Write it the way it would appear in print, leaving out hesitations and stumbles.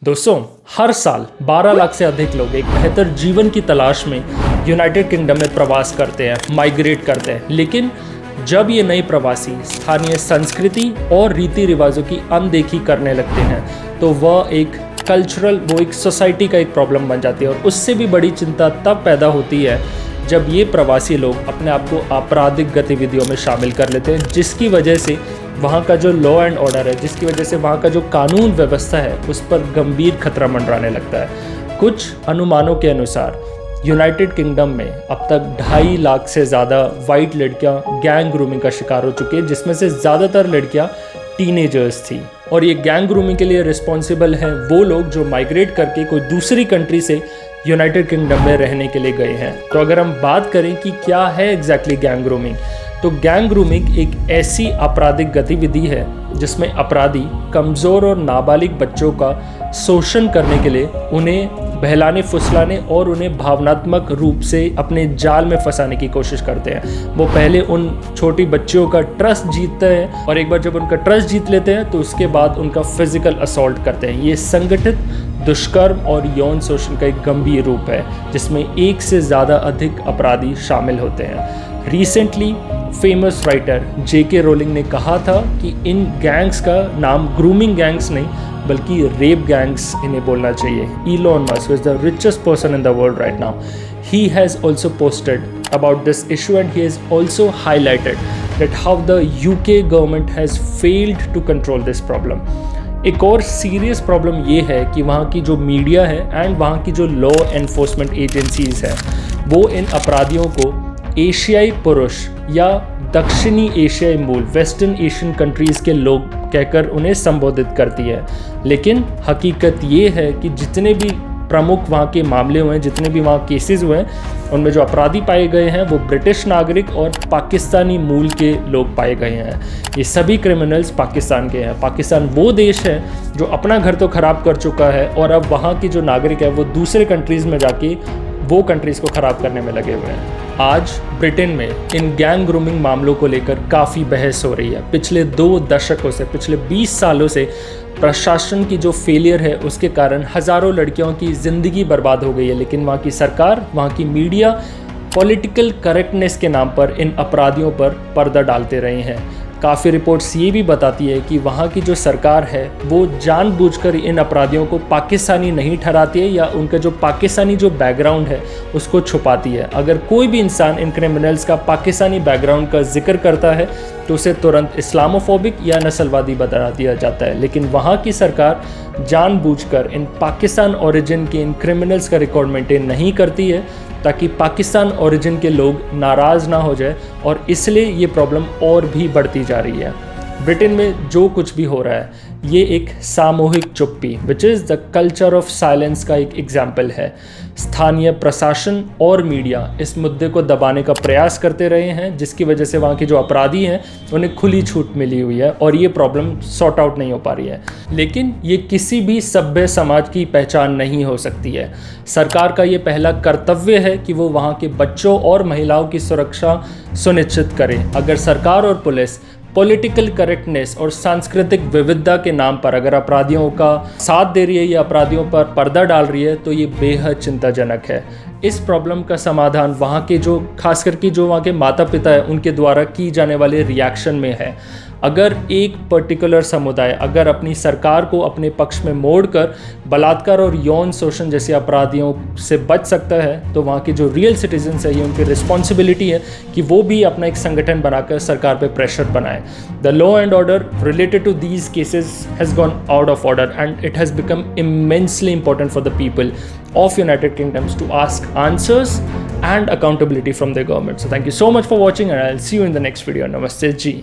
दोस्तों, हर साल 12 लाख से अधिक लोग एक बेहतर जीवन की तलाश में यूनाइटेड किंगडम में प्रवास करते हैं, माइग्रेट करते हैं। लेकिन जब ये नए प्रवासी स्थानीय संस्कृति और रीति रिवाजों की अनदेखी करने लगते हैं तो वह एक एक सोसाइटी का एक प्रॉब्लम बन जाती है। और उससे भी बड़ी चिंता तब पैदा होती है जब ये प्रवासी लोग अपने आप को आपराधिक गतिविधियों में शामिल कर लेते हैं, जिसकी वजह से वहाँ का जो लॉ एंड ऑर्डर है, जिसकी वजह से वहाँ का जो कानून व्यवस्था है उस पर गंभीर खतरा मंडराने लगता है। कुछ अनुमानों के अनुसार यूनाइटेड किंगडम में अब तक 2.5 लाख से ज़्यादा वाइट लड़कियाँ गैंग ग्रूमिंग का शिकार हो चुकी हैं, जिसमें से ज़्यादातर लड़कियाँ टीनेजर्स थी। और ये गैंग ग्रूमिंग के लिए रिस्पॉन्सिबल हैं वो लोग जो माइग्रेट करके कोई दूसरी कंट्री से यूनाइटेड किंगडम में रहने के लिए गए हैं। तो अगर हम बात करें कि क्या है एग्जैक्टली गैंग ग्रूमिंग, तो गैंग ग्रूमिंग एक ऐसी आपराधिक गतिविधि है जिसमें अपराधी कमज़ोर और नाबालिग बच्चों का शोषण करने के लिए उन्हें बहलाने फुसलाने और उन्हें भावनात्मक रूप से अपने जाल में फंसाने की कोशिश करते हैं। वो पहले उन छोटी बच्चियों का ट्रस्ट जीतते हैं और एक बार जब उनका ट्रस्ट जीत लेते हैं तो उसके बाद उनका फिजिकल असॉल्ट करते हैं। ये संगठित दुष्कर्म और यौन शोषण का एक गंभीर रूप है जिसमें एक से ज़्यादा अधिक अपराधी शामिल होते हैं। Recently famous writer J.K. Rolling ने कहा था कि इन गैंग्स का नाम ग्रूमिंग गैंग्स नहीं बल्कि रेप गैंग्स इन्हें बोलना चाहिए। Elon Musk is the richest person in the world right now. He has also posted about this issue and he has also highlighted that how the UK government has failed to control this problem. एक और serious problem ये है कि वहाँ की जो media है and वहाँ की जो लॉ एनफोर्समेंट एजेंसीज हैं वो इन अपराधियों को एशियाई पुरुष या दक्षिणी एशियाई मूल वेस्टर्न एशियन कंट्रीज़ के लोग कहकर उन्हें संबोधित करती है। लेकिन हकीकत ये है कि जितने भी प्रमुख वहाँ के मामले हुए हैं, जितने भी वहाँ केसेस हुए हैं, उनमें जो अपराधी पाए गए हैं वो ब्रिटिश नागरिक और पाकिस्तानी मूल के लोग पाए गए हैं। ये सभी क्रिमिनल्स पाकिस्तान के हैं। पाकिस्तान वो देश है जो अपना घर तो ख़राब कर चुका है और अब वहाँ की जो नागरिक है वो दूसरे कंट्रीज़ में जाके वो कंट्रीज़ को ख़राब करने में लगे हुए हैं। आज ब्रिटेन में इन गैंग ग्रूमिंग मामलों को लेकर काफ़ी बहस हो रही है। पिछले 2 दशकों से, पिछले 20 सालों से प्रशासन की जो फेलियर है उसके कारण हज़ारों लड़कियों की ज़िंदगी बर्बाद हो गई है। लेकिन वहाँ की सरकार, वहाँ की मीडिया पॉलिटिकल करेक्टनेस के नाम पर इन अपराधियों पर पर्दा डालते रहे हैं। काफ़ी रिपोर्ट्स ये भी बताती है कि वहाँ की जो सरकार है वो जानबूझकर इन अपराधियों को पाकिस्तानी नहीं ठहराती है या उनका जो पाकिस्तानी जो बैकग्राउंड है उसको छुपाती है। अगर कोई भी इंसान इन क्रिमिनल्स का पाकिस्तानी बैकग्राउंड का जिक्र करता है तो उसे तुरंत इस्लामोफोबिक या नस्लवादी बता दिया जाता है। लेकिन वहाँ की सरकार जानबूझकर इन पाकिस्तान ओरिजिन के इन क्रिमिनल्स का रिकॉर्ड मेंटेन नहीं करती है ताकि पाकिस्तान ओरिजिन के लोग नाराज़ ना हो जाए और इसलिए ये प्रॉब्लम और भी बढ़ती जा रही है। ब्रिटेन में जो कुछ भी हो रहा है ये एक सामूहिक चुप्पी which is the culture of silence का एक एग्जाम्पल है। स्थानीय प्रशासन और मीडिया इस मुद्दे को दबाने का प्रयास करते रहे हैं जिसकी वजह से वहाँ के जो अपराधी हैं उन्हें खुली छूट मिली हुई है और ये प्रॉब्लम सॉर्ट आउट नहीं हो पा रही है। लेकिन ये किसी भी सभ्य समाज की पहचान नहीं हो सकती है। सरकार का ये पहला कर्तव्य है कि वो वहाँ के बच्चों और महिलाओं की सुरक्षा सुनिश्चित करे। अगर सरकार और पुलिस पॉलिटिकल करेक्टनेस और सांस्कृतिक विविधता के नाम पर अगर अपराधियों का साथ दे रही है या अपराधियों पर पर्दा डाल रही है तो ये बेहद चिंताजनक है। इस प्रॉब्लम का समाधान वहाँ के जो खास करके जो वहाँ के माता पिता है उनके द्वारा की जाने वाले रिएक्शन में है। अगर एक पर्टिकुलर समुदाय अगर अपनी सरकार को अपने पक्ष में मोड़कर बलात्कार और यौन शोषण जैसे अपराधियों से बच सकता है तो वहाँ के जो रियल सिटीजन्स है ये उनकी रिस्पॉन्सिबिलिटी है कि वो भी अपना एक संगठन बनाकर सरकार पे प्रेशर बनाए। The law and order related to these cases has gone out of order and it has become immensely important for the people of United Kingdoms to ask answers and accountability from their government. So thank you so much for watching and I'll see you in the next video. Namaste ji.